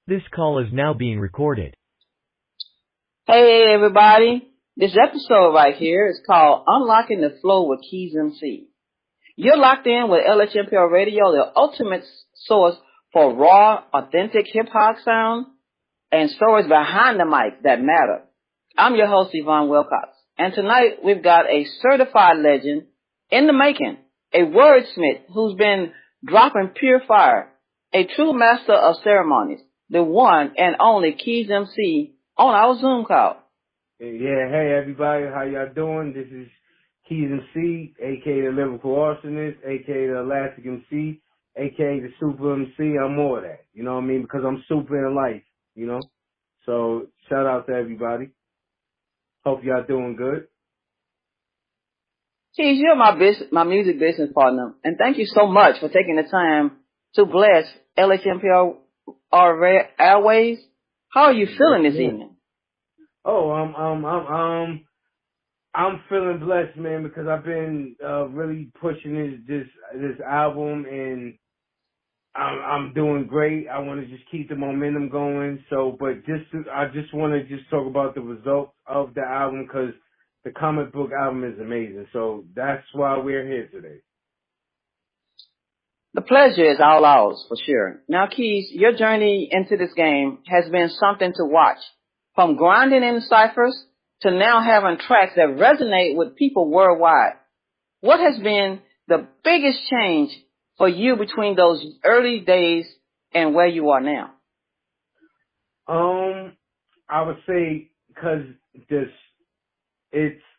This call is now being recorded. Hey everybody, this episode right here is called Unlocking the Flow with Keez MC. You're locked in with LHMPR Radio, the ultimate source for raw, authentic hip-hop sound and stories behind the mic that matter. I'm your host, Yvonne Wilcox, and tonight we've got a certified legend in the making, a wordsmith who's been dropping pure fire, a true master of ceremonies, the one and only Keez MC on our Zoom call. Yeah, hey everybody, how y'all doing? This is Keez MC, aka the Lyrical Arsonist, aka the Elastic MC, aka the Super MC. I'm more of that, you know what I mean? Because I'm super in life, you know? So, shout out to everybody. Hope y'all doing good. Keez, you're my music business partner, and thank you so much for taking the time to bless LHMPR Airways. How are you feeling this evening? Oh, I'm feeling blessed, man, because I've been really pushing this album, and I'm doing great. I want to just keep the momentum going. So, but I just want to just talk about the results of the album because the comic book album is amazing. So that's why we're here today. The pleasure is all ours, for sure. Now, Keez, your journey into this game has been something to watch. From grinding in ciphers to now having tracks that resonate with people worldwide. What has been the biggest change for you between those early days and where you are now? I would say because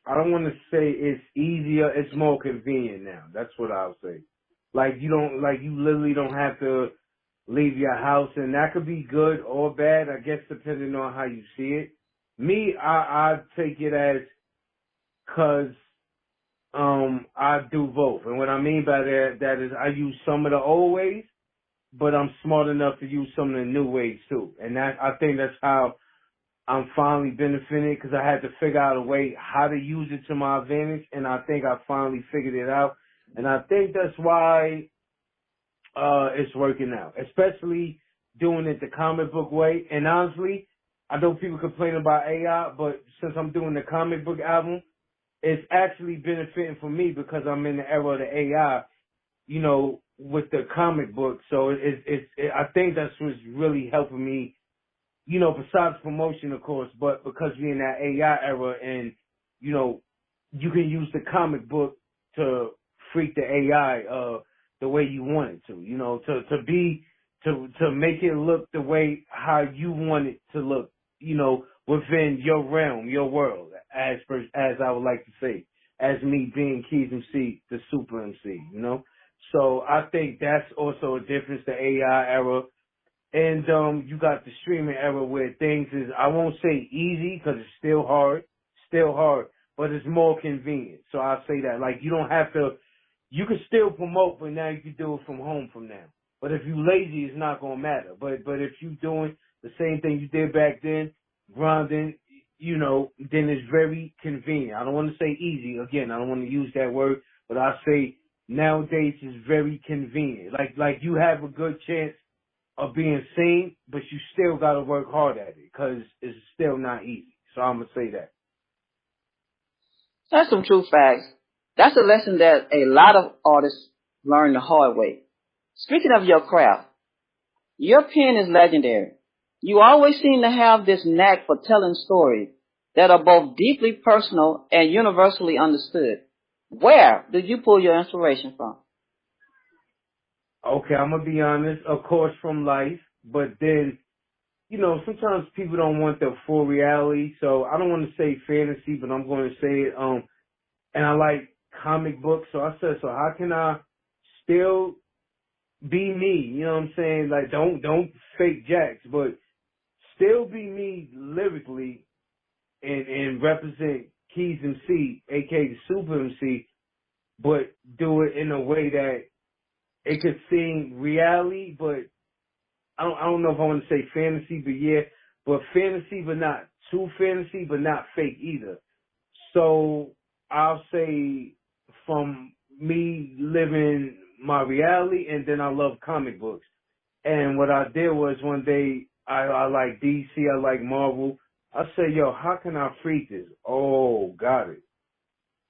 I don't want to say it's easier, it's more convenient now. That's what I would say. You literally don't have to leave your house, and that could be good or bad, I guess, depending on how you see it. Me, I take it as, cause, I do both. And what I mean by that is I use some of the old ways, but I'm smart enough to use some of the new ways too. And I think that's how I'm finally benefiting, because I had to figure out a way how to use it to my advantage, and I think I finally figured it out. And I think that's why it's working out, especially doing it the comic book way. And honestly, I know people complain about AI, but since I'm doing the comic book album, it's actually benefiting for me because I'm in the era of the AI, you know, with the comic book. So I think that's what's really helping me, you know, besides promotion, of course, but because we're in that AI era and, you know, you can use the comic book to freak the AI the way you want it to, you know, to make it look the way how you want it to look, you know, within your realm, your world, as I would like to say, as me being Keez MC, the Super MC, you know. So I think that's also a difference, the AI era. And you got the streaming era where things is, I won't say easy because it's still hard, but it's more convenient. So I'll say that. Like, you don't have to, you can still promote, but now you can do it from home from now. But if you lazy, it's not going to matter. But if you doing the same thing you did back then, grinding, you know, then it's very convenient. I don't want to say easy. Again, I don't want to use that word, but I say nowadays it's very convenient. Like you have a good chance of being seen, but you still got to work hard at it because it's still not easy. So I'm going to say that. That's some true facts. That's a lesson that a lot of artists learn the hard way. Speaking of your craft, your pen is legendary. You always seem to have this knack for telling stories that are both deeply personal and universally understood. Where do you pull your inspiration from? Okay, I'm going to be honest, of course, from life, but then, you know, sometimes people don't want the full reality, so I don't want to say fantasy, but I'm going to say it, and I like comic books, so I said, so how can I still be me, you know what I'm saying? Like, don't fake jacks, but still be me lyrically and represent Keez MC, aka the Super MC, but do it in a way that it could seem reality, but I don't know if I want to say fantasy, but yeah, but fantasy, but not too fantasy, but not fake either. So I'll say from me living my reality, and then I love comic books. And what I did was one day I like DC, I like Marvel. I say, yo, how can I freak this? Oh, got it.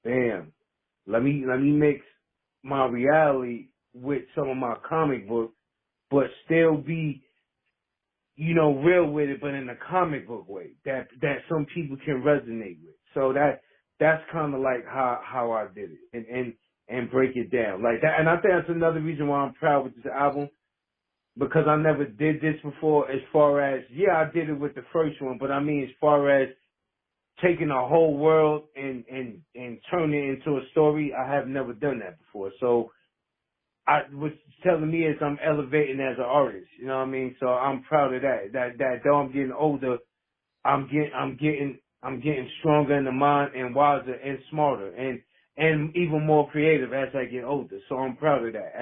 Damn. Let me mix my reality with some of my comic book, but still be, you know, real with it, but in a comic book way that some people can resonate with. So that's kind of like how I did it and break it down like that. And I think that's another reason why I'm proud with this album, because I never did this before. As far as, yeah, I did it with the first one, but I mean as far as taking a whole world and turning it into a story, I have never done that before. So what's telling me is I'm elevating as an artist. You know what I mean? So I'm proud of that. That though I'm getting older, I'm getting stronger in the mind and wiser and smarter and even more creative as I get older. So I'm proud of that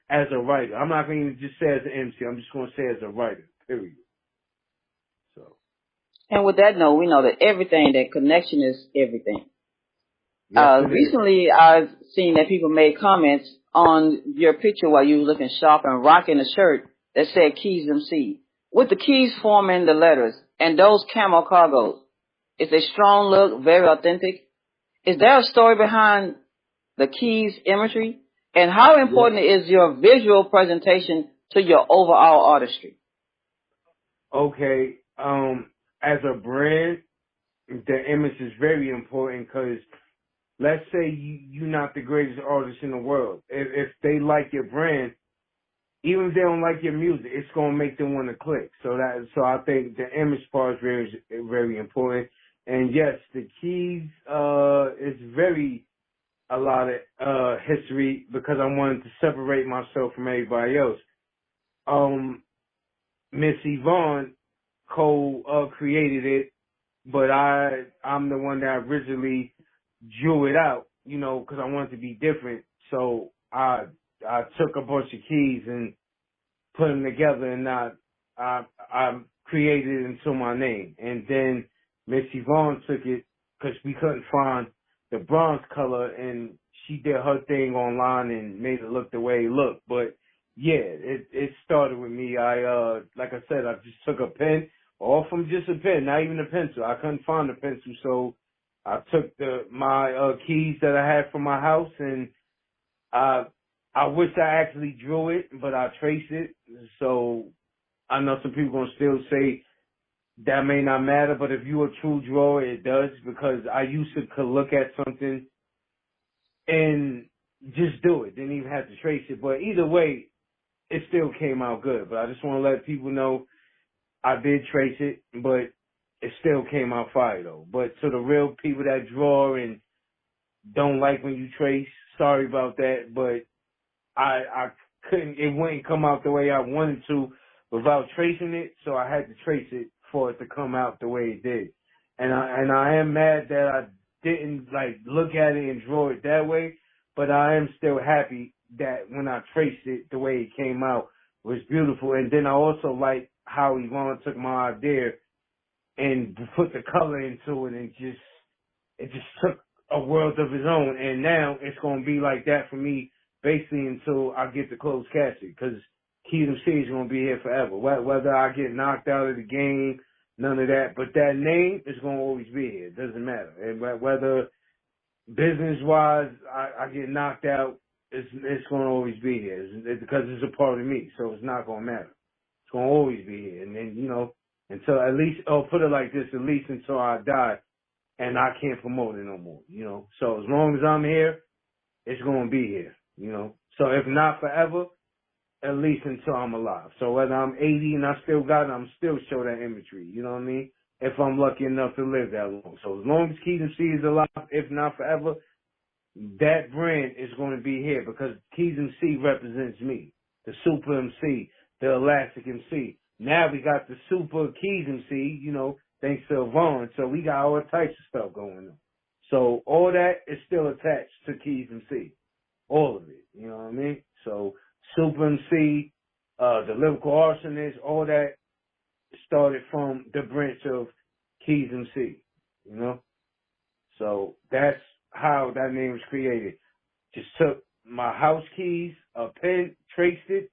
as a writer. I'm not going to just say as an MC. I'm just going to say as a writer. Period. So. And with that note, we know that that connection is everything. Yes, Recently, I've seen that people made comments on your picture while you were looking sharp and rocking a shirt that said Keez MC, with the keys forming the letters and those camel cargos. It's a strong look, very authentic. Is there a story behind the Keez imagery? And how important is your visual presentation to your overall artistry? Okay, as a brand, the image is very important because let's say you're not the greatest artist in the world. If they like your brand, even if they don't like your music, it's gonna make them want to click. So I think the image part is very, very important. And yes, the Keez, is very a lot of history because I wanted to separate myself from everybody else. Miss Yvonne created it, but I'm the one that originally drew it out, you know, because I wanted to be different. So I took a bunch of keys and put them together, and I created it into my name. And then Miss Yvonne took it because we couldn't find the bronze color, and she did her thing online and made it look the way it looked. But yeah, it started with me. Like I said, I just took a pen, all from just a pen, not even a pencil. I couldn't find a pencil, so I took my keys that I had from my house, and I wish I actually drew it, but I traced it. So I know some people gonna still say that may not matter, but if you're a true drawer, it does, because I used to could look at something and just do it, didn't even have to trace it. But either way, it still came out good. But I just want to let people know I did trace it, but it still came out fire though. But to the real people that draw and don't like when you trace, sorry about that, but I couldn't, it wouldn't come out the way I wanted to without tracing it, so I had to trace it for it to come out the way it did. And I am mad that I didn't like look at it and draw it that way, but I am still happy that when I traced it, the way it came out was beautiful. And then I also like how Yvonne took my idea and put the color into it, and it just took a world of its own. And now it's gonna be like that for me basically until I get the closed casket, because Keez MC is gonna be here forever. Whether I get knocked out of the game, none of that, but that name is gonna always be here. It doesn't matter. And whether business wise I get knocked out, it's gonna always be here. Because it's a part of me, so it's not gonna matter. It's gonna always be here. And then, you know, until at least, or put it like this, at least until I die and I can't promote it no more, you know. So as long as I'm here, it's gonna be here, you know. So if not forever, at least until I'm alive. So whether I'm 80 and I still got it, I'm still show that imagery, you know what I mean? If I'm lucky enough to live that long. So as long as Keez MC is alive, if not forever, that brand is going to be here, because Keez MC represents me, the Super MC, the Elastic MC. Now we got the Super Keez MC, you know, thanks to Vaughn. So we got all types of stuff going on. So all that is still attached to Keez MC. All of it, you know what I mean? So Super MC, the Lyrical Arsonist, all that started from the branch of Keez MC, you know? So that's how that name was created. Just took my house keys, a pen, traced it,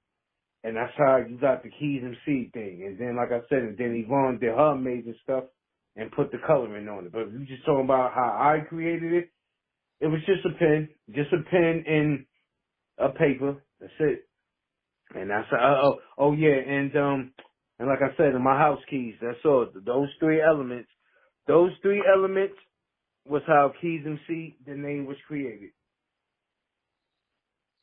And that's how you got the Keez MC thing. And then, like I said, and then Yvonne did her amazing stuff and put the coloring on it. But if you just talking about how I created it, it was just a pen and a paper. That's it. And that's oh yeah, and like I said, in my house keys, that's all. Those three elements was how Keez MC, the name was created.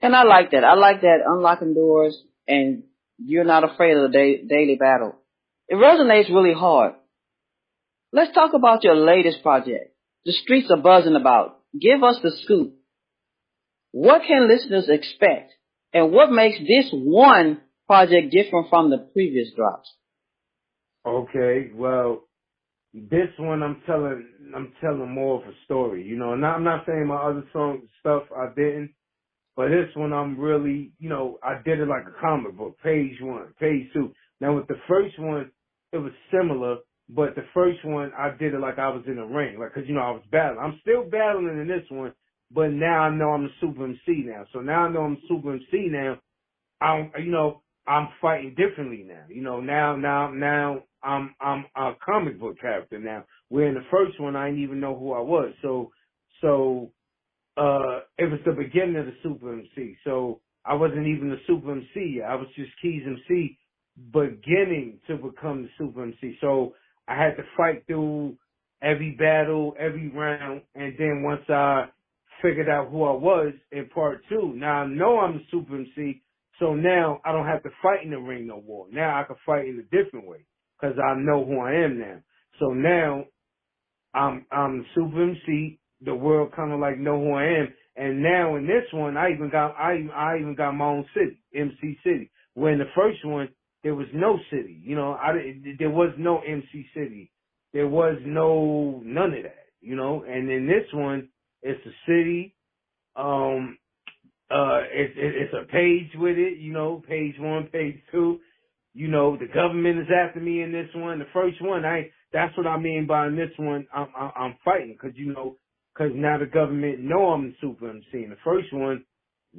And I like that. I like that unlocking doors and you're not afraid of the daily battle. It resonates really hard. Let's talk about your latest project. The streets are buzzing about. Give us the scoop. What can listeners expect? And what makes this one project different from the previous drops? Okay, well, this one I'm telling more of a story, you know. And I'm not saying my other stuff I didn't, but this one I'm really, you know, I did it like a comic book, page 1, page 2. Now with the first one, it was similar, but the first one I did it like I was in a ring, like, cause you know I was battling. I'm still battling in this one, but now I know I'm a super MC now. So now I know I'm a super MC now. I'm fighting differently now. You know, now I'm a comic book character now. Where in the first one I didn't even know who I was. So it was the beginning of the Super MC. So I wasn't even the Super MC yet. I was just Keez MC beginning to become the Super MC. So I had to fight through every battle, every round, and then once I figured out who I was in part 2, now I know I'm the Super MC, so now I don't have to fight in the ring no more. Now I can fight in a different way because I know who I am now. So now I'm the Super MC. The world kind of like know who I am, and now in this one, I even got my own city, MC City. Where in the first one there was no city, you know, there was no MC City, there was none of that, you know. And in this one, it's a city. It's a page with it, you know, page 1, page 2. You know, the government is after me in this one. The first one, that's what I mean by in this one, I'm fighting, cause now the government know I'm the Super MC. In the first one,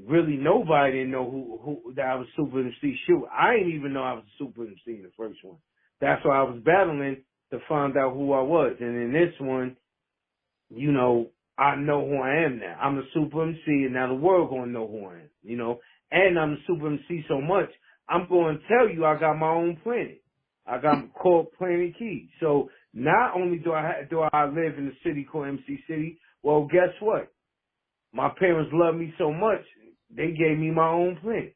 really nobody didn't know who that I was Super MC. Shoot, I didn't even know I was a Super MC in the first one. That's why I was battling to find out who I was. And in this one, you know, I know who I am now. I'm the Super MC, and now the world gonna know who I am, you know. And I'm the Super MC so much, I'm gonna tell you I got my own planet. I got called Planet Keez. So not only do I live in a city called MC City, well, guess what? My parents love me so much, they gave me my own planet.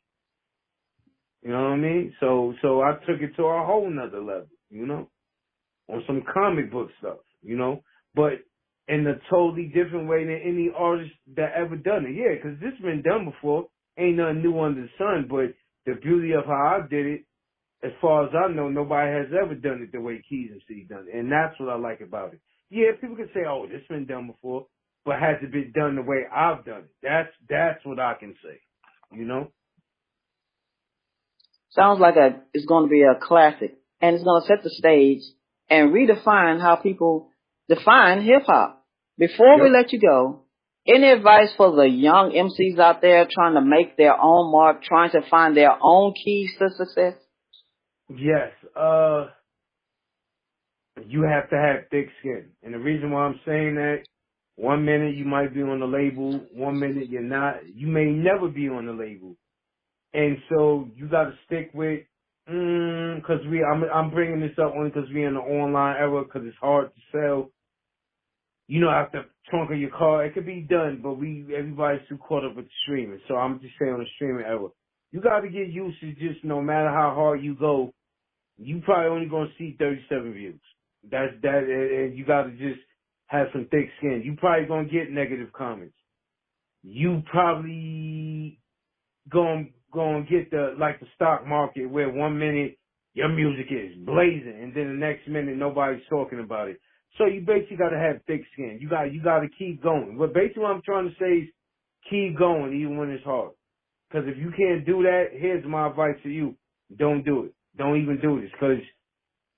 You know what I mean? So I took it to a whole nother level, you know, on some comic book stuff, you know, but in a totally different way than any artist that ever done it. Yeah, because this been done before. Ain't nothing new under the sun, but the beauty of how I did it, as far as I know, nobody has ever done it the way Keez MC done it. And that's what I like about it. Yeah, people can say, oh, this been done before, but has it been done the way I've done it? That's what I can say, you know? Sounds like it's going to be a classic, and it's going to set the stage and redefine how people define hip hop. Before we let you go, any advice for the young MCs out there trying to make their own mark, trying to find their own keys to success? Yes. You have to have thick skin. And the reason why I'm saying that, 1 minute you might be on the label, 1 minute you're not. You may never be on the label. And so you got to stick with, cause I'm bringing this up only cause we're in the online era, cause it's hard to sell. You know, out the trunk of your car, it could be done, but everybody's too caught up with streaming. So I'm just saying on the streaming era, you got to get used to just no matter how hard you go, you probably only gonna see 37 views. And you got to just have some thick skin. You probably gonna get negative comments. You probably gonna get the stock market where 1 minute your music is blazing and then the next minute nobody's talking about it. So you basically gotta have thick skin. You gotta keep going. But basically what I'm trying to say is keep going even when it's hard. Cause if you can't do that, here's my advice to you. Don't do it. Don't even do this cause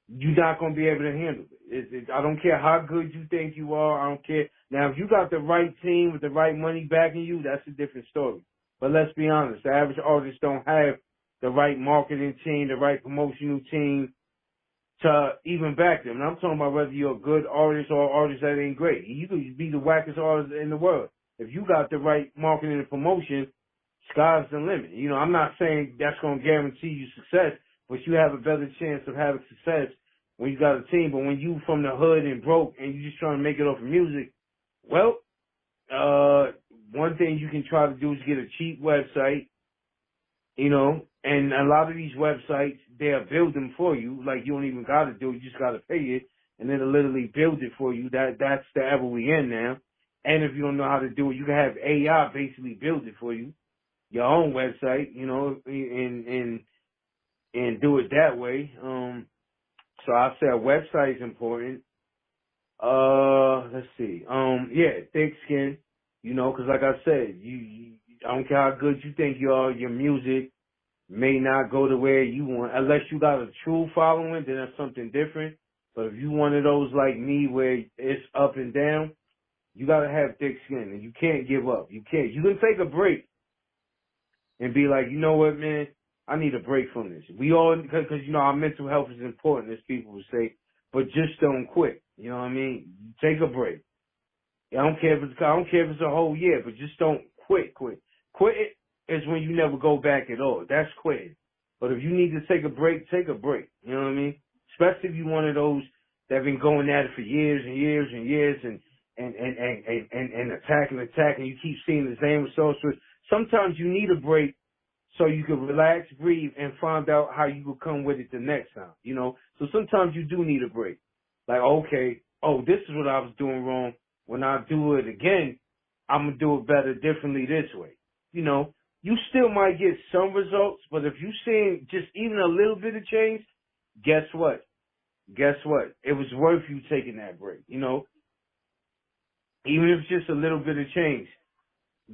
you're not gonna be able to handle it. I don't care how good you think you are. I don't care. Now if you got the right team with the right money backing you, that's a different story. But let's be honest, the average artist don't have the right marketing team, the right promotional team to even back them. And I'm talking about whether you're a good artist or an artist that ain't great. You could be the wackest artist in the world. If you got the right marketing and promotion, sky's the limit. You know, I'm not saying that's going to guarantee you success, but you have a better chance of having success when you got a team. But when you from the hood and broke and you just trying to make it off of music, well, one thing you can try to do is get a cheap website, you know, and a lot of these websites, they'll build them for you. Like, you don't even got to do it. You just got to pay it, and it'll literally build it for you. That's the ever we in now. And if you don't know how to do it, you can have AI basically build it for you, your own website, you know, and do it that way. So I say a website is important. Let's see. Yeah, thick skin, you know, 'cause like I said, I don't care how good you think you are, your music may not go to where you want. Unless you got a true following, then that's something different. But if you one of those like me where it's up and down, you gotta have thick skin and you can't give up. You can't. You can take a break and be like, you know what, man, I need a break from this. We all, because you know, our mental health is important, as people would say, but just don't quit. You know what I mean? Take a break. I don't care if it's a whole year, but just don't quit. Quit is when you never go back at all. That's quitting. But if you need to take a break, take a break. You know what I mean? Especially if you're one of those that have been going at it for years and years and years and attacking. You keep seeing the same results. Sometimes you need a break so you can relax, breathe, and find out how you will come with it the next time. You know? So sometimes you do need a break. Like, okay, this is what I was doing wrong. When I do it again, I'm going to do it better, differently this way. You know, you still might get some results, but if you're seeing just even a little bit of change, guess what? It was worth you taking that break, you know? Even if it's just a little bit of change,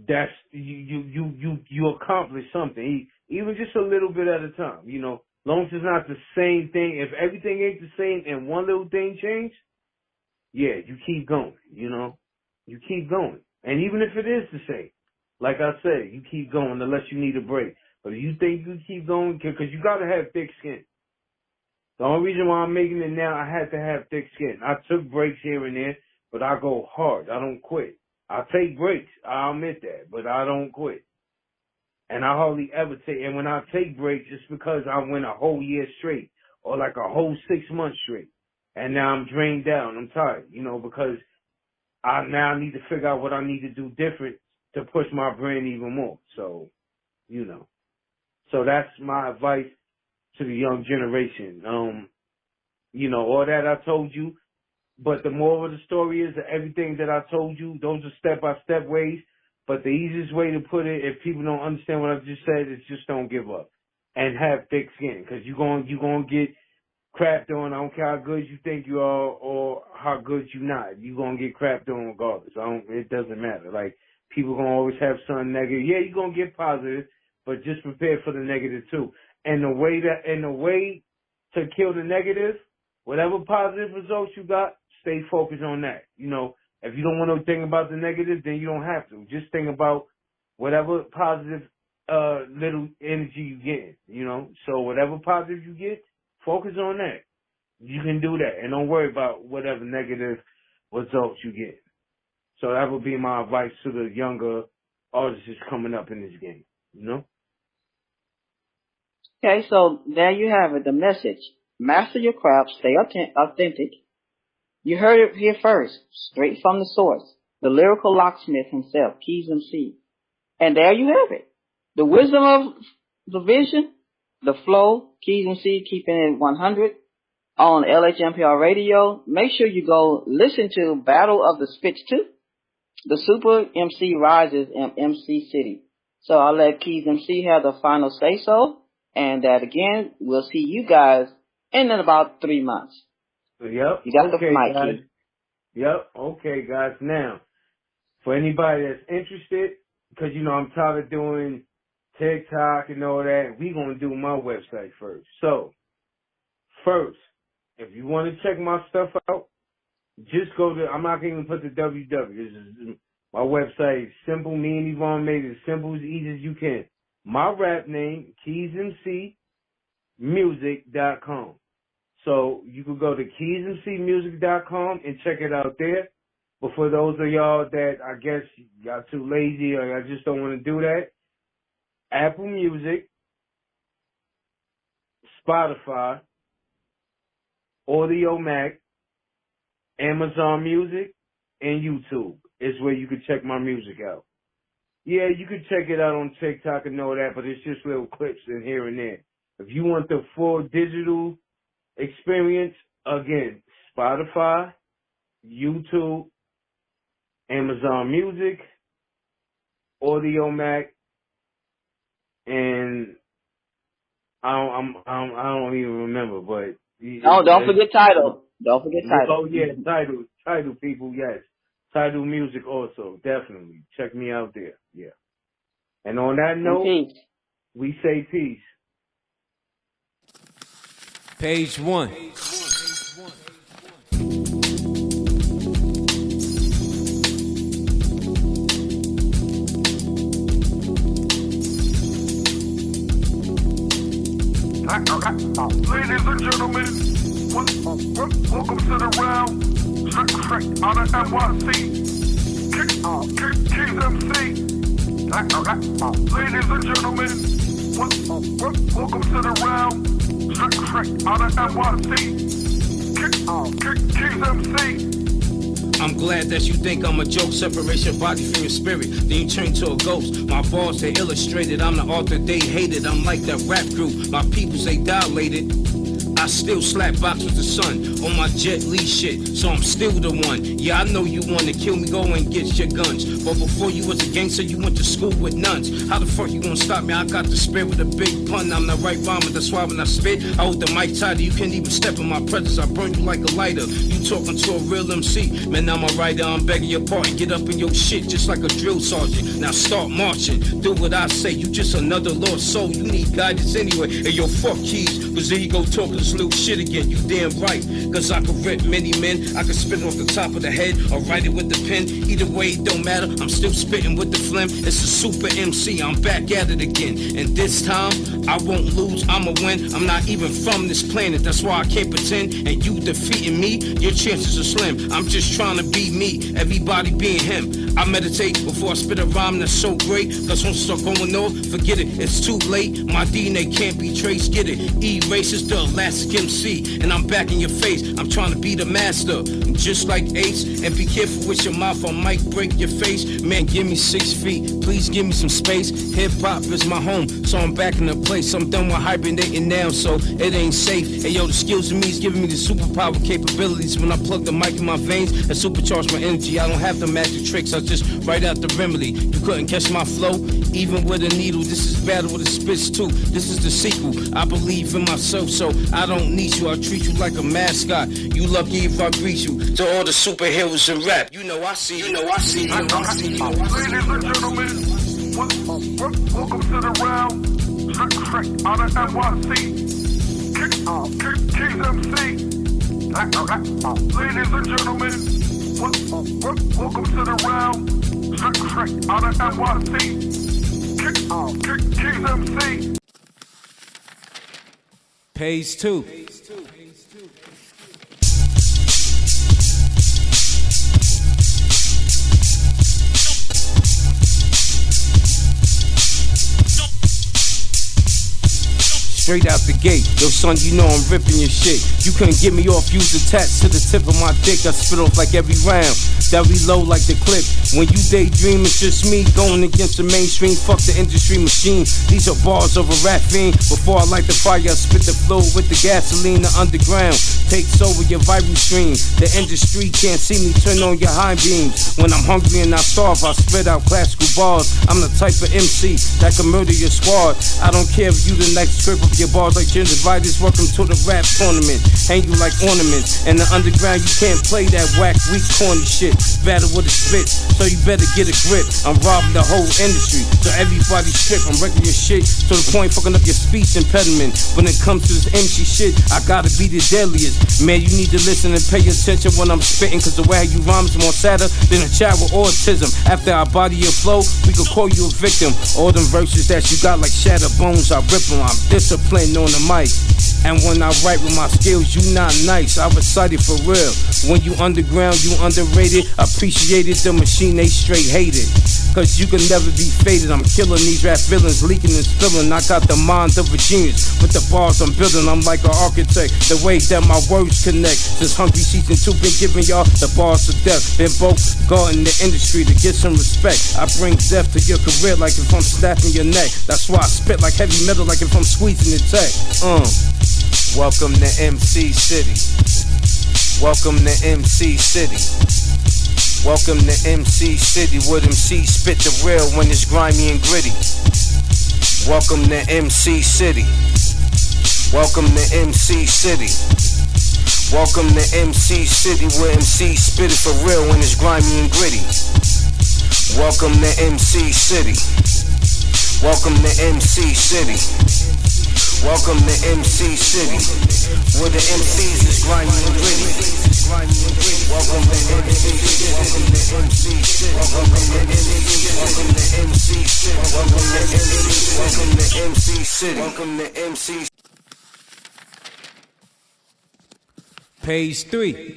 that's, you accomplish something. Even just a little bit at a time, you know? Long as it's not the same thing. If everything ain't the same and one little thing changed, yeah, you keep going, you know? You keep going. And even if it is the same, like I said, you keep going unless you need a break. But if you think you keep going, because you got to have thick skin. The only reason why I'm making it now, I had to have thick skin. I took breaks here and there, but I go hard. I don't quit. I take breaks. I'll admit that, but I don't quit. And I hardly ever take, and when I take breaks, it's because I went a whole year straight or like a whole 6 months straight. And now I'm drained down. I'm tired, you know, because I now need to figure out what I need to do different to push my brand even more. So, you know, so that's my advice to the young generation. You know, all that I told you, but the moral of the story is that everything that I told you, those are step-by-step ways. But the easiest way to put it, if people don't understand what I just said, is just don't give up and have thick skin, because you're going to get crapped on. I don't care how good you think you are or how good you're not. You're going to get crapped on regardless. It doesn't matter. Like, people going to always have something negative. Yeah, you're going to get positive, but just prepare for the negative too. And the way to kill the negative, whatever positive results you got, stay focused on that. You know, if you don't want to think about the negative, then you don't have to. Just think about whatever positive little energy you get, you know. So whatever positive you get, focus on that. You can do that, and don't worry about whatever negative results you get. So that would be my advice to the younger artists coming up in this game, you know? Okay, so there you have it, the message. Master your craft, stay authentic. You heard it here first, straight from the source. The lyrical locksmith himself, Keez MC. And there you have it. The wisdom of the vision, the flow, Keez MC keeping it 100 on LHMPR radio. Make sure you go listen to Battle of the Spits 2. The Super MC Rises in MC City. So I'll let Keez MC have the final say so. And that again, we'll see you guys in about 3 months. Yep. You got okay, the mic, guys. Keez. Yep. Okay, guys. Now, for anybody that's interested, because, you know, I'm tired of doing TikTok and all that, we going to do my website first. So, first, if you want to check my stuff out, just go to, I'm not going to put the www. My website is simple. Me and Yvonne made it as simple, as easy as you can. my rap name, KeezMCmusic.com. So you can go to KeezMCmusic.com and check it out there. But for those of y'all that I guess y'all too lazy or y'all just don't want to do that, Apple Music, Spotify, Audio Mac, Amazon Music, and YouTube is where you can check my music out. Yeah, you can check it out on TikTok and all that, but it's just little clips in here and there. If you want the full digital experience, again, Spotify, YouTube, Amazon Music, Audio Mac, and I don't even remember, but don't forget Tidal. Don't forget Tidal. Oh yeah, Tidal people, yes. Tidal Music also, definitely. Check me out there, yeah. And on that note, we say peace. Page 1. Ladies and gentlemen, welcome to the round. Straight out of NYC. Keez MC. Ladies and gentlemen, welcome to the round. Straight out of NYC. Keez MC. I'm glad that you think I'm a joke. Separate your body from your spirit, then you turn to a ghost. My bars, they illustrated. I'm the author they hated. I'm like that rap group. My peoples, they dilated. I still slap box with the sun on my Jet Li shit, so I'm still the one. Yeah, I know you wanna kill me, go and get your guns. But before you was a gangster, you went to school with nuns. How the fuck you gonna stop me? I got the spirit with a big pun. I'm the right rhymer, that's why when I spit, I hold the mic tighter. You can't even step in my presence, I burn you like a lighter. You talking to a real MC, man, I'm a writer. I'm begging your pardon, get up in your shit just like a drill sergeant. Now start marching, do what I say. You just another lost soul, you need guidance anyway. Hey yo, fuck Keez, cause there you go talking this little shit again. You damn right, cause I could rip many men. I could spit it off the top of the head or write it with the pen. Either way, it don't matter, I'm still spitting with the phlegm. It's a super MC, I'm back at it again. And this time, I won't lose, I'ma win. I'm not even from this planet, that's why I can't pretend. And you defeating me, your chances are slim. I'm just trying to be me, everybody being him. I meditate before I spit a rhyme that's so great. Cause once I start going off, forget it, it's too late. My DNA can't be traced, get it. Erases the elastic MC, and I'm back in your face. I'm trying to be the master, just like Ace. And be careful with your mouth, I might break your face. Man, give me 6 feet, please give me some space. Hip hop is my home, so I'm back in the place. I'm done with hibernating now, so it ain't safe. Hey yo, the skills in me is giving me the superpower capabilities. When I plug the mic in my veins and supercharge my energy, I don't have the magic tricks, I just write out the remedy. You couldn't catch my flow, even with a needle. This is battle with a spits too. This is the sequel. I believe in myself, so I don't need you. I treat you like a mascot. You lucky if I greet you. To all the superheroes in rap, you know I see you. Ladies and gentlemen, welcome to the round. Straight out of NYC. Keez MC. Ladies and gentlemen, welcome to the round. Straight out of NYC. Keez MC. Page 2. Straight out the gate, yo son, you know I'm ripping your shit. You couldn't get me off, use attached to the tip of my dick. I spit off like every round, that reload like the clip. When you daydream, it's just me going against the mainstream. Fuck the industry machine, these are bars of a rap fiend. Before I light the fire, I spit the flow with the gasoline. The underground takes over your viral stream. The industry can't see me, turn on your high beams. When I'm hungry and I starve, I spit out classical bars. I'm the type of MC that can murder your squad. I don't care if you the next script of Your bars like gingivitis, welcome to the rap tournament. Hang you like ornaments. In the underground, you can't play that whack, weak, corny shit. Battle with a spit, so you better get a grip. I'm robbing the whole industry, so everybody strip. I'm wrecking your shit, to the point fucking up your speech impediment. When it comes to this MC shit, I gotta be the deadliest. Man, you need to listen and pay attention when I'm spitting, cause the way you rhyme is more sadder than a child with autism. After I body your flow, we could call you a victim. All them verses that you got like shattered bones, I rip them. I'm disciplined on the mic. And when I write with my skills, you not nice. I recite it for real. When you underground, you underrated. Appreciated the machine, they straight hated. Cause you can never be faded. I'm killing these rap villains, leaking and spilling. I got the mind of a genius. With the bars I'm building, I'm like an architect. The way that my words connect. Since Hungry Season 2 been giving y'all the bars of death. Been both guarding the industry to get some respect. I bring death to your career like if I'm snapping your neck. That's why I spit like heavy metal like if I'm squeezing the tech. Welcome to MC City. Welcome to MC City. Welcome to MC City, where MCs spit the real when it's grimy and gritty. Welcome to MC City. Welcome to MC City. Welcome to MC City, where MCs spit it for real when it's grimy and gritty. Welcome to MC City. Welcome to MC City. Welcome to MC City, where the MCs is grimy and gritty. Welcome to MC City. Welcome to MC City. Welcome to MC City. Welcome to MC City. Welcome to MC City. Welcome to MC. Page 3.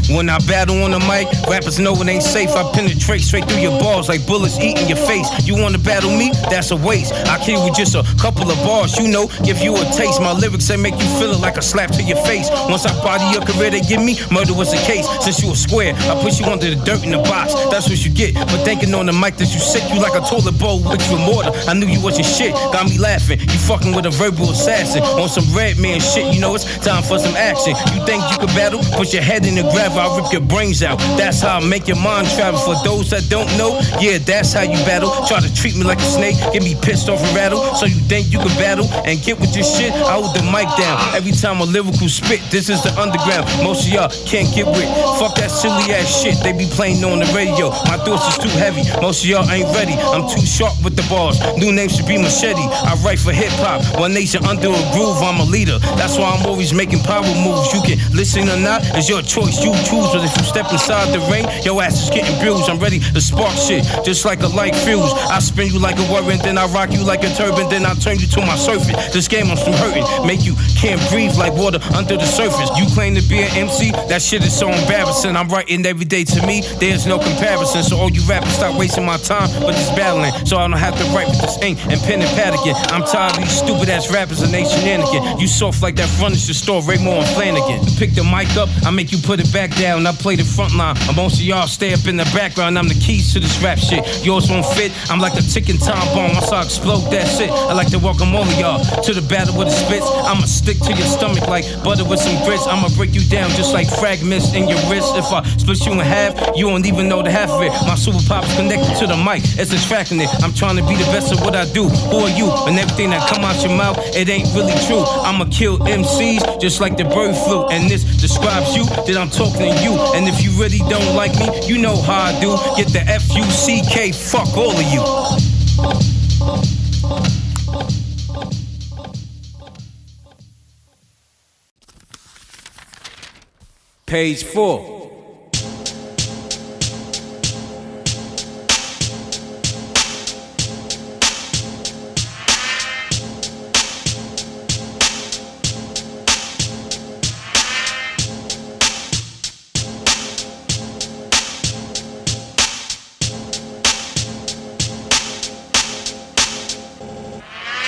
When I battle on the mic, rappers know it ain't safe. I penetrate straight through your balls like bullets eating your face. You wanna battle me? That's a waste. I kill you with just a couple of bars, you know, give you a taste. My lyrics, they make you feel it like a slap to your face. Once I body your career, they give me murder was the case. Since you a square, I put you under the dirt in the box. That's what you get for thinking on the mic that you sick. You like a toilet bowl with your mortar. I knew you wasn't shit, got me laughing. You fucking with a verbal assassin on some red man shit. You know it's time for some action. You think you can battle? Put your head in the gravel. I'll rip your brains out. That's how I make your mind travel. For those that don't know, yeah, that's how you battle. Try to treat me like a snake, get me pissed off and rattle. So you think you can battle and get with this shit? I hold the mic down every time a lyrical spit. This is the underground. Most of y'all can't get with. Fuck that silly ass shit they be playing on the radio. My thoughts is too heavy. Most of y'all ain't ready. I'm too sharp with the bars. New name should be Machete. I write for hip hop. One nation under a groove. I'm a leader. That's why I'm always making power moves. You can listen or not. It's your choice. You choose. But if you step inside the ring, your ass is getting bruised. I'm ready to spark shit, just like a light fuse. I spin you like a whirlwind, then I rock you like a turban, then I turn you to my surface. This game I'm still hurting, make you can't breathe like water under the surface. You claim to be an MC, that shit is so embarrassing. I'm writing every day, to me, there's no comparison. So all you rappers stop wasting my time, but just battling. So I don't have to write with this ink and pen and pad again. I'm tired of these stupid ass rappers and they shenanigans. You soft like that furniture store, Raymore and Flanagan. Pick the mic up, I make you put it back down. I play the front line, and most of y'all stay up in the background. I'm the keys to this rap shit. Yours won't fit, I'm like a ticking time bomb. Once I explode, that's it. I like to welcome all of y'all to the battle with the spits. I'ma stick to your stomach like butter with some grits. I'ma break you down just like fragments in your wrist. If I split you in half, you won't even know the half of it. My super pop's connected to the mic, it's distracting it. I'm trying to be the best at what I do. Who are you? And everything that come out your mouth, it ain't really true. I'ma kill MCs just like the bird flu. And this describes you, that I'm talking to you. And if you really don't like me, you know how I do. Get the F-U-C-K, fuck all of you. Page 4.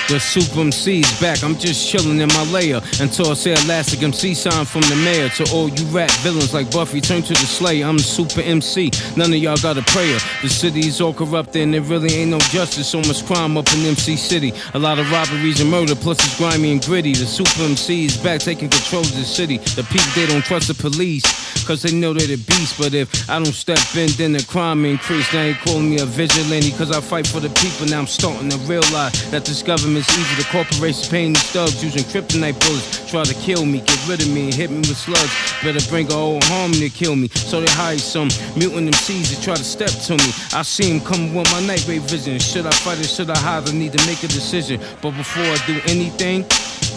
The Super MC is back, I'm just chilling in my lair until I say Elastic MC sign from the mayor. To all you rap villains like Buffy, turn to the Slayer. I'm the Super MC, none of y'all got a prayer. The city is all corrupted and there really ain't no justice. So much crime up in MC City. A lot of robberies and murder, plus it's grimy and gritty. The Super MC is back taking control of the city. The people, they don't trust the police, cause they know they're the beast. But if I don't step in, then the crime increase. Now they calling me a vigilante, cause I fight for the people. Now I'm starting to realize that this government's evil. The corporations paying these thugs using kryptonite bullets. Try to kill me, get rid of me, and hit me with slugs. Better bring a whole army to kill me. So they hire some mutant MCs to try to step to me. I see him coming with my night ray vision. Should I fight or should I hide? I need to make a decision. But before I do anything,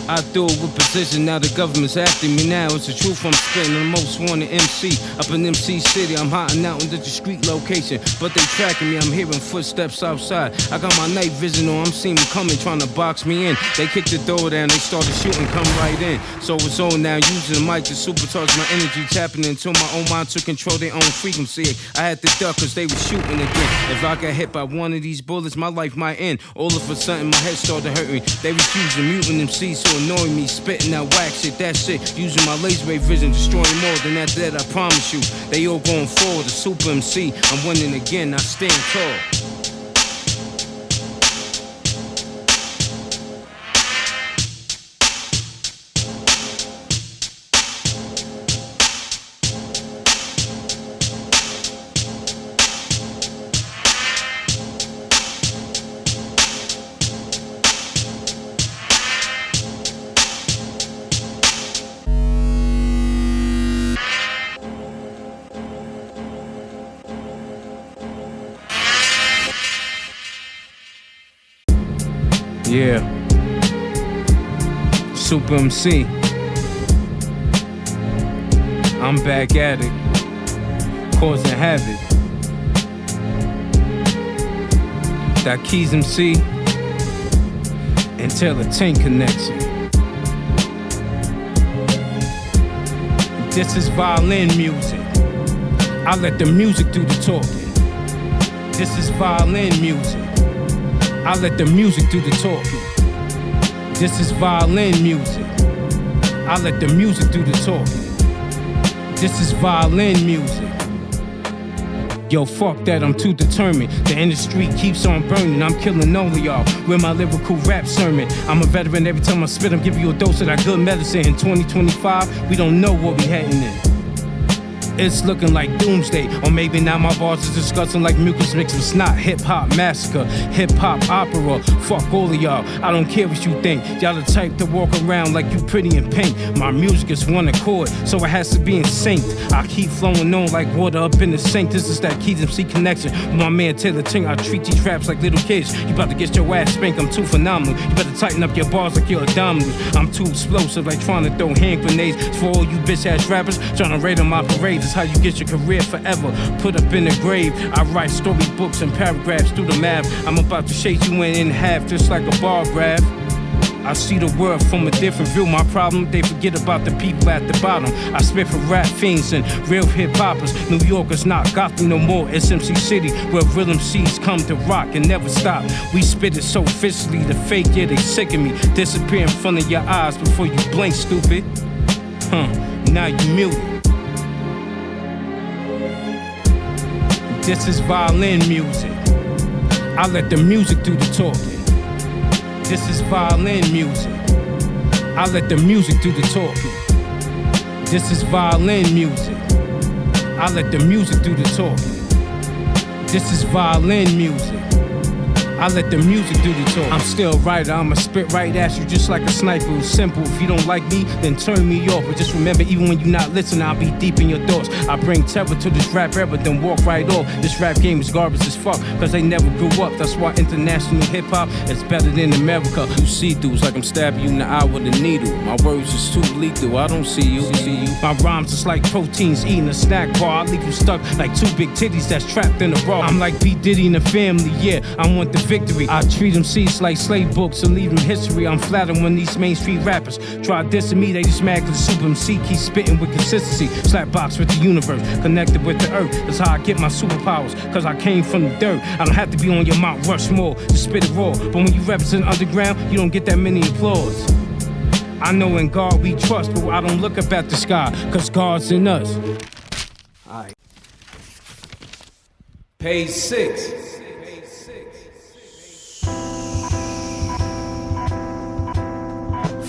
I do it with precision. Now the government's after me now. It's the truth I'm spitting. The most wanted MC up in MC City. I'm hiding out in the discreet location, but they tracking me. I'm hearing footsteps outside. I got my night vision on. I'm seeing them coming, trying to box me in. They kicked the door down. They started shooting, come right in. So it's on now. Using the mic to supercharge my energy, tapping until my own mind took control their own frequency. I had to duck cause they were shooting again. If I got hit by one of these bullets, my life might end. All of a sudden my head started hurting. They was using mutant MCs so annoying me, spitting that whack shit, that shit. Using my laser ray vision, destroying more than after that, I promise you. They all going forward, the Super MC. I'm winning again, I stand tall. Yeah, Super MC. I'm back at it, causing havoc. That Keez MC and Taylor Tank connection. This is violin music. I let the music do the talking. This is violin music. I let the music do the talking. This is violin music. I let the music do the talking. This is violin music. Yo, fuck that, I'm too determined. The industry keeps on burning, I'm killing all of y'all with my lyrical rap sermon. I'm a veteran, every time I spit, I'm giving you a dose of that good medicine. In 2025, we don't know what we heading in. It's looking like doomsday, or maybe now my bars is disgusting like mucus mixed with snot. Hip-hop massacre, hip-hop opera. Fuck all of y'all, I don't care what you think. Y'all the type to walk around like you pretty in pink. My music is one accord, so it has to be in sync. I keep flowing on like water up in the sink. This is that Keez MC connection with my man Taylor Ting. I treat these raps like little kids. You about to get your ass spanked, I'm too phenomenal. You better tighten up your bars like your abdominals. I'm too explosive like trying to throw hand grenades. For all you bitch-ass rappers trying to raid on my parade. This is how you get your career forever put up in the grave. I write storybooks and paragraphs through the math. I'm about to shake you in half just like a bar graph. I see the world from a different view. My problem, they forget about the people at the bottom. I spit for rap fiends and real hip-hoppers. New Yorkers not Gotham no more. It's MC City where real MCs come to rock and never stop. We spit it so viciously, the fake, yeah, they sick of me. Disappear in front of your eyes before you blink, stupid. Now you muted. This is violin music. I let the music do the talking. This is violin music. I let the music do the talking. This is violin music. I let the music do the talking. This is violin music. I let the music do the talk. I'm still writer, I'ma spit right at you just like a sniper. It's simple, if you don't like me, then turn me off. But just remember, even when you're not listening, I'll be deep in your thoughts. I bring terror to this rap era, then walk right off. This rap game is garbage as fuck, cause they never grew up. That's why international hip-hop is better than America. You see-throughs like I'm stabbing you in the eye with a needle. My words is too lethal, I don't see you. My rhymes is like proteins eating a snack bar. I leave you stuck like two big titties that's trapped in a bra. I'm like B. Diddy and the family, yeah. I want the victory. I treat MCs like slave books and leave them history. I'm flattered when these Main Street rappers try dissing me. They just mad cause the Super MC keeps spitting with consistency. Slapbox with the universe, connected with the earth. That's how I get my superpowers, cause I came from the dirt. I don't have to be on your Mount Rushmore to spit it raw. But when you represent underground, you don't get that many applause. I know in God we trust, but I don't look up at the sky, cause God's in us. Alright. Page 6.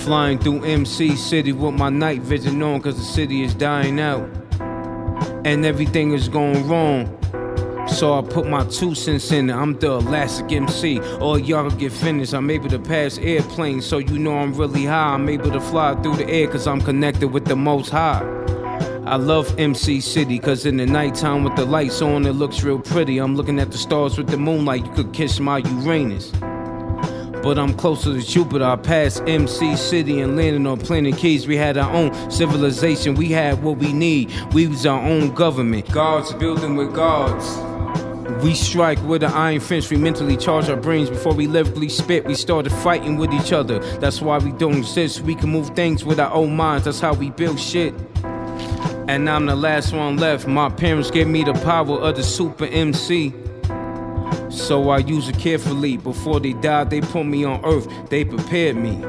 Flying through MC City with my night vision on, cause the city is dying out. And everything is going wrong. So I put my 2 cents in it. I'm the elastic MC. All y'all can get finished. I'm able to pass airplanes, so you know I'm really high. I'm able to fly through the air cause I'm connected with the most high. I love MC City cause in the nighttime with the lights on it looks real pretty. I'm looking at the stars with the moonlight. You could kiss my Uranus. But I'm closer to Jupiter. I passed MC City and landed on planet Keez. We had our own civilization. We had what we need. We was our own government. Guards building with guards. We strike with an iron fence. We mentally charge our brains before we lyrically spit. We started fighting with each other. That's why we don't exist. We can move things with our own minds. That's how we build shit. And I'm the last one left. My parents gave me the power of the super MC. So I use it carefully. Before they died, they put me on Earth. They prepared me.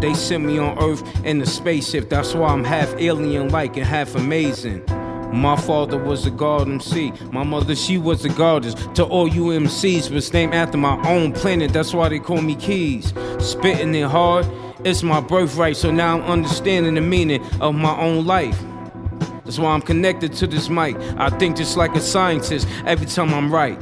They sent me on Earth in a spaceship. That's why I'm half alien-like and half amazing. My father was a god MC. My mother, she was a goddess. To all you MCs, was named after my own planet. That's why they call me Keez. Spitting it hard, it's my birthright. So now I'm understanding the meaning of my own life. That's why I'm connected to this mic. I think just like a scientist every time I'm right.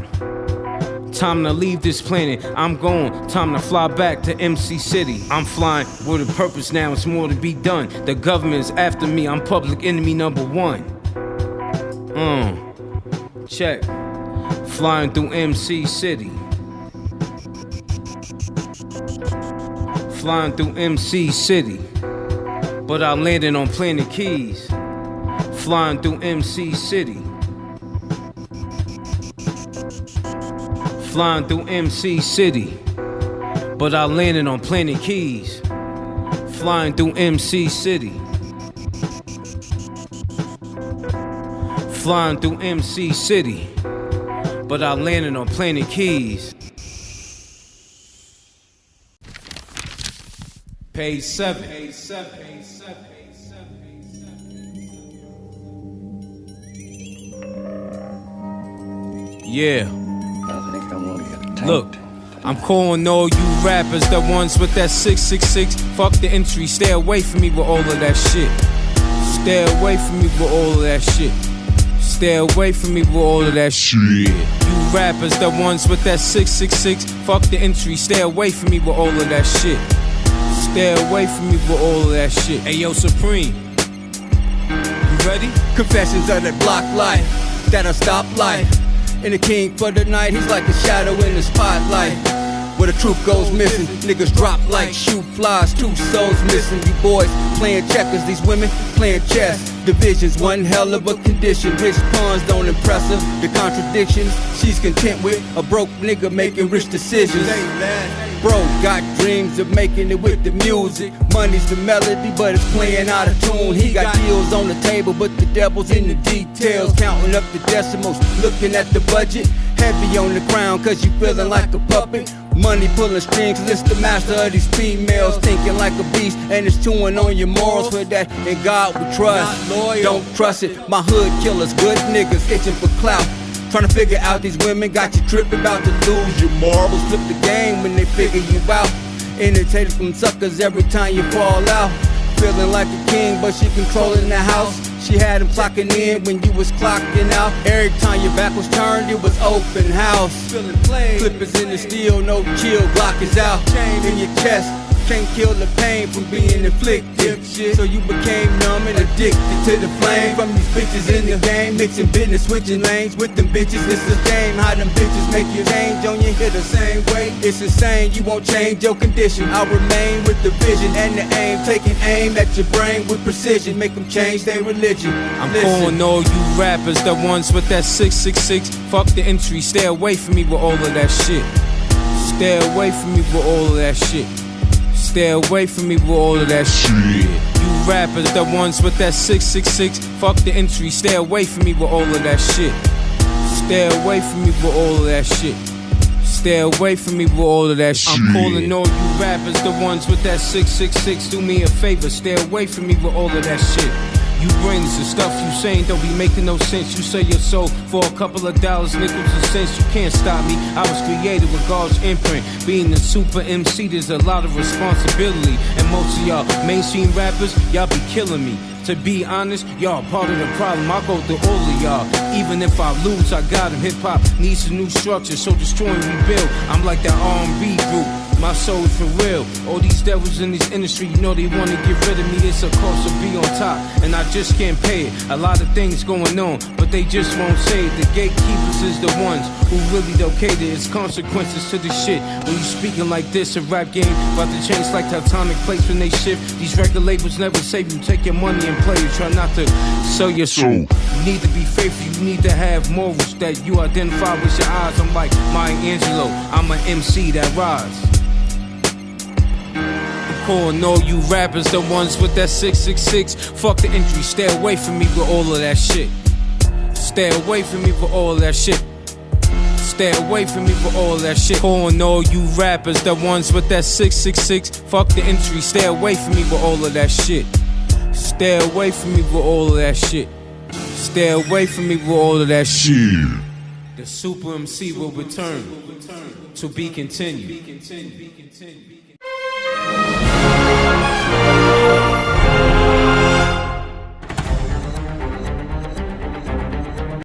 Time to leave this planet, I'm gone. Time to fly back to MC City. I'm flying with a purpose now, it's more to be done. The government's after me, I'm public enemy number 1. Check. Flying through MC City. Flying through MC City. But I landed on planet Keez. Flying through MC City. Flying through MC City. But I landed on planet Keez. Flying through MC City. Flying through MC City. But I landed on planet Keez. Page 7. Yeah. Look, I'm calling all you rappers, the ones with that 666. Fuck the entry, stay away from me with all of that shit. Stay away from me with all of that shit. Stay away from me with all of that shit. You rappers, the ones with that 666. Fuck the entry, stay away from me with all of that shit. Stay away from me with all of that shit. Hey yo, Supreme, you ready? Confessions of that block life, that a stoplight. And the king for the night, he's like a shadow in the spotlight. Where the truth goes missing, niggas drop like shoe flies, 2 souls missing. You boys playing checkers, these women playing chess. Divisions, one hell of a condition. Rich pawns don't impress her. The contradictions she's content with. A broke nigga making rich decisions. Bro got dreams of making it with the music. Money's the melody, but it's playing out of tune. He got deals on the table, but the devil's in the details. Counting up the decimals, looking at the budget. Heavy on the ground, cause you feeling like a puppet. Money pulling strings, it's the master of these females. Thinking like a beast, and it's chewing on your morals. For that, in God we trust. Don't trust it. My hood killers, good niggas, itching for clout. Trying to figure out these women, got you tripping, about to lose your marbles. Flip the game when they figure you out. Entertained from suckers every time you fall out. Feeling like a king, but she controlling the house. She had him clocking in when you was clocking out. Every time your back was turned, it was open house. Feeling played. Clippers in the steel, no chill, Glock is out. Chain in your chest. Can't kill the pain from being inflicted. So you became numb and addicted to the flame. From these bitches in the game, mixing business, switching lanes with them bitches. This is game, how them bitches make you change on your hit the same way. It's insane, you won't change your condition. I'll remain with the vision and the aim, taking aim at your brain with precision. Make them change their religion. I'm calling all you rappers, the ones with that 666. Fuck the entry, stay away from me with all of that shit. Stay away from me with all of that shit. Stay away from me with all of that shit. You rappers, the ones with that 666, fuck the entry. Stay away from me with all of that shit. Stay away from me with all of that shit. Stay away from me with all of that shit. I'm calling all you rappers, the ones with that 666. Do me a favor, stay away from me with all of that shit. You brains the stuff you saying don't be making no sense. You sell your soul for a couple of dollars, nickels and cents. You can't stop me. I was created with God's imprint. Being a super MC, there's a lot of responsibility. And most of y'all mainstream rappers, y'all be killing me. To be honest, y'all part of the problem. I go through all of y'all. Even if I lose, I got him. Hip hop needs a new structure, so destroy and rebuild. I'm like that R&B group. My soul is for real. All these devils in this industry, you know they wanna get rid of me. It's a cost to be on top, and I just can't pay it. A lot of things going on, but they just won't say it. The gatekeepers is the ones who really don't cater. It's consequences to the shit. When you speaking like this, a rap game about to change like tectonic plates when they shift. These record labels never save you. Take your money and play it. Try not to sell your soul. You need to be faithful. You need to have morals that you identify with your eyes. I'm like Maya Angelou. I'm an MC that rise. Calling all you rappers, the ones with that 666. Fuck the entry, stay away from me with all of that shit. Stay away from me with all of that shit. Stay away from me with all of that shit. Calling all you rappers, the ones with that 666. Fuck the entry, stay away from me with all of that shit. Stay away from me with all of that shit. Stay away from me with all of that shit. The Super MC will return to be continued.